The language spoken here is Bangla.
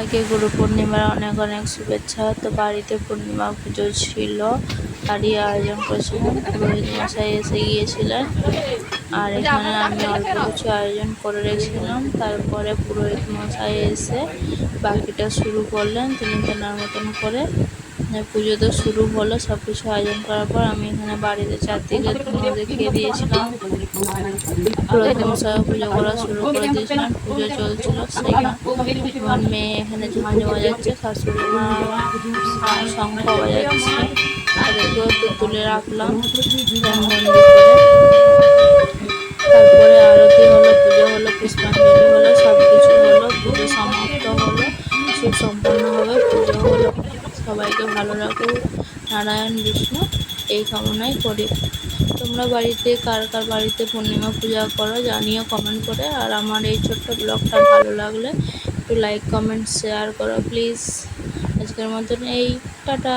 সবাইকে গুরু পূর্ণিমার অনেক অনেক শুভেচ্ছা। তো বাড়িতে পূর্ণিমা পুজো ছিল, বাড়ি আয়োজন করেছিলেন, পুরোহিত মশাই এসে গিয়েছিলেন। আর এখানে আমি অল্প কিছু আয়োজন করে রেখেছিলাম। তারপরে পুরোহিত মশাই এসে বাকিটা শুরু করলেন তিনি তেনার মতন করে। পুজো তো শুরু হলো। সব কিছু আয়োজন করার পর আমি এখানে বাড়িতে চারদিকে ধুনো দেখিয়ে দিয়েছিলাম। পুরোহিত মশাই পুজো করা শুরু করে দিয়েছিলেন। পুজো চলছিল, সেইখানে আমার মেয়ে এখানে ঝাঁঝ বাজাচ্ছে, শাশুড়ি মা শঙ্খ বাজাচ্ছে, তাদেরকেও তো তুলে রাখলাম বন্দি করে। তারপরে আরতি হলো, পুজো হলো, পুষ্পাঞ্জলি হলো, সব কিছু হলো, পুজো সমাপ্ত হলো, সুসম্পন্নভাবে পুজো হলো। সবাইকে ভালো রাখুক নারায়ণ বিষ্ণু, এই কামনাই করি। তোমরা বাড়িতে কার কার বাড়িতে পূর্ণিমা পূজা করো জানিও কমেন্ট করে। আর আমার এই ছোট্ট ব্লগটা ভালো লাগলে একটু লাইক কমেন্ট শেয়ার করো প্লিজ। আজকের মতন এই টাটা।